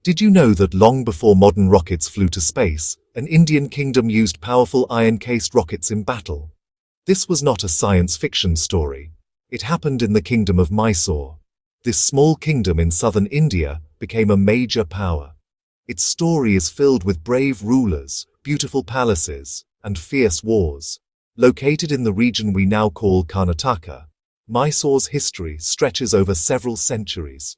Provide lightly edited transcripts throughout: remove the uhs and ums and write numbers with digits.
Did you know that long before modern rockets flew to space, an Indian kingdom used powerful iron-cased rockets in battle? This was not a science fiction story. It happened in the Kingdom of Mysore. This small kingdom in southern India became a major power. Its story is filled with brave rulers, beautiful palaces, and fierce wars. Located in the region we now call Karnataka, Mysore's history stretches over several centuries.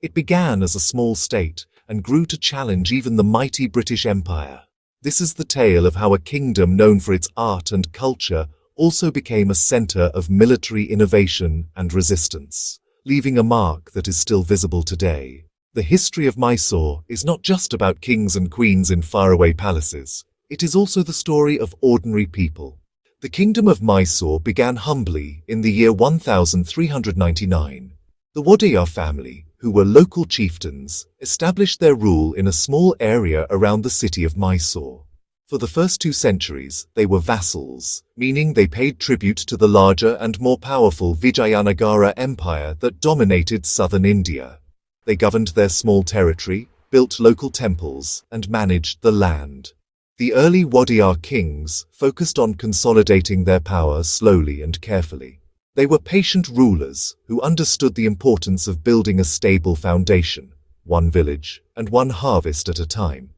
It began as a small state and grew to challenge even the mighty British Empire. This is the tale of how a kingdom known for its art and culture also became a center of military innovation and resistance, leaving a mark that is still visible today. The history of Mysore is not just about kings and queens in faraway palaces. It is also the story of ordinary people. The Kingdom of Mysore began humbly in the year 1399. The Wodeyar family, who were local chieftains, established their rule in a small area around the city of Mysore. For the first 2 centuries, they were vassals, meaning they paid tribute to the larger and more powerful Vijayanagara Empire that dominated southern India. They governed their small territory, built local temples, and managed the land. The early Wodeyar kings focused on consolidating their power slowly and carefully. They were patient rulers who understood the importance of building a stable foundation, one village and one harvest at a time.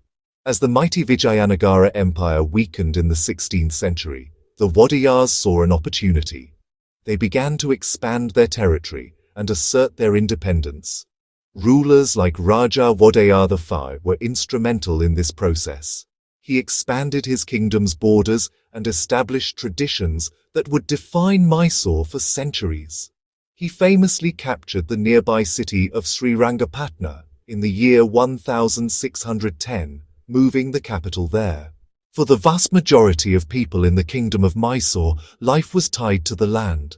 As the mighty Vijayanagara Empire weakened in the 16th century, the Wodeyars saw an opportunity. They began to expand their territory and assert their independence. Rulers like Raja Wodeyar IV were instrumental in this process. He expanded his kingdom's borders and established traditions that would define Mysore for centuries. He famously captured the nearby city of Srirangapatna in the year 1610, moving the capital there. For the vast majority of people in the Kingdom of Mysore, life was tied to the land.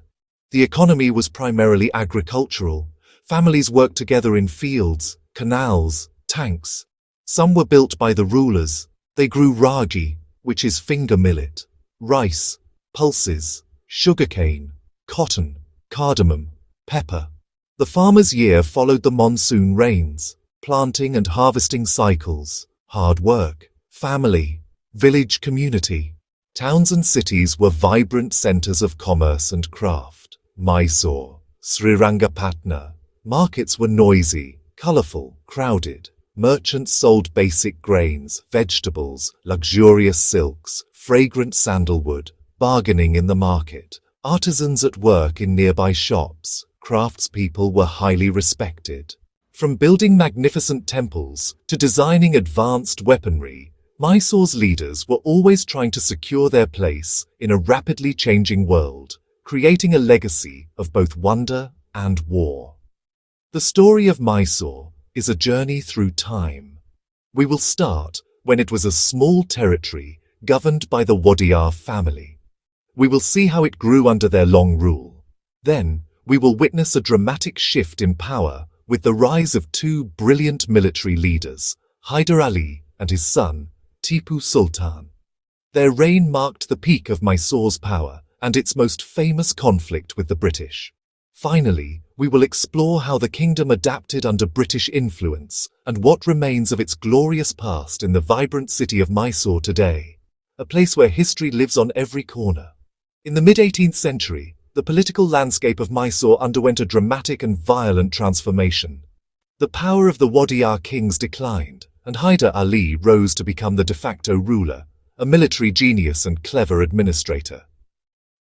The economy was primarily agricultural. Families worked together in fields, canals, tanks. Some were built by the rulers. They grew ragi, which is finger millet, rice, pulses, sugarcane, cotton, cardamom, pepper. The farmer's year followed the monsoon rains, planting and harvesting cycles, hard work, family, village community. Towns and cities were vibrant centers of commerce and craft. Mysore, Srirangapatna. Markets were noisy, colorful, crowded. Merchants sold basic grains, vegetables, luxurious silks, fragrant sandalwood, bargaining in the market. Artisans at work in nearby shops, craftspeople were highly respected. From building magnificent temples to designing advanced weaponry, Mysore's leaders were always trying to secure their place in a rapidly changing world, creating a legacy of both wonder and war. The story of Mysore is a journey through time. We will start when it was a small territory governed by the Wodeyar family. We will see how it grew under their long rule. Then, we will witness a dramatic shift in power with the rise of 2 brilliant military leaders, Hyder Ali and his son, Tipu Sultan. Their reign marked the peak of Mysore's power and its most famous conflict with the British. Finally, we will explore how the kingdom adapted under British influence and what remains of its glorious past in the vibrant city of Mysore today, a place where history lives on every corner. In the mid-18th century, the political landscape of Mysore underwent a dramatic and violent transformation. The power of the Wodeyar kings declined, and Hyder Ali rose to become the de facto ruler, a military genius and clever administrator.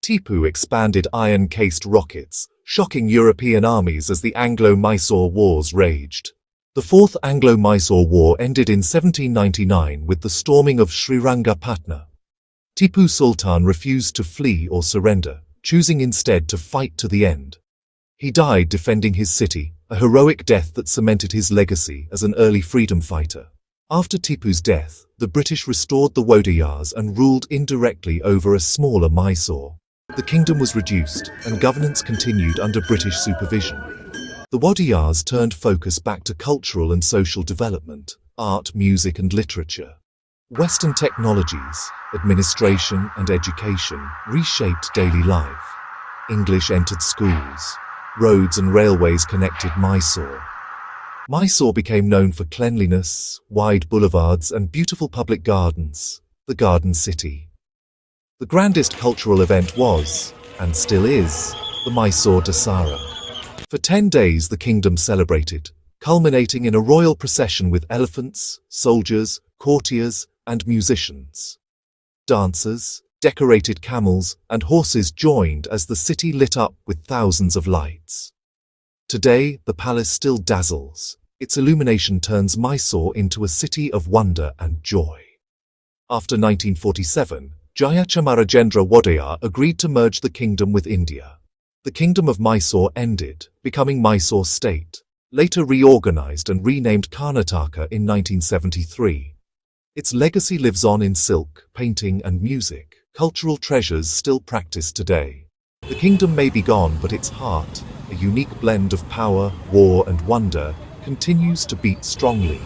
Tipu expanded iron-cased rockets, shocking European armies as the Anglo-Mysore Wars raged. The Fourth Anglo-Mysore War ended in 1799 with the storming of Srirangapatna. Tipu Sultan refused to flee or surrender, choosing instead to fight to the end. He died defending his city, a heroic death that cemented his legacy as an early freedom fighter. After Tipu's death, the British restored the Wodeyars and ruled indirectly over a smaller Mysore. The kingdom was reduced, and governance continued under British supervision. The Wodeyars turned focus back to cultural and social development, art, music, and literature. Western technologies, administration, and education reshaped daily life. English entered schools. Roads and railways connected Mysore. Mysore became known for cleanliness, wide boulevards, and beautiful public gardens, the Garden City. The grandest cultural event was, and still is, the Mysore Dasara. For 10 days the kingdom celebrated, culminating in a royal procession with elephants, soldiers, courtiers, and musicians. Dancers, decorated camels, and horses joined as the city lit up with thousands of lights. Today, the palace still dazzles. Its illumination turns Mysore into a city of wonder and joy. After 1947, Vijayanagara Wodeyar agreed to merge the kingdom with India. The Kingdom of Mysore ended, becoming Mysore state, later reorganized and renamed Karnataka in 1973. Its legacy lives on in silk, painting, and music, cultural treasures still practiced today. The kingdom may be gone, but its heart, a unique blend of power, war, and wonder, continues to beat strongly.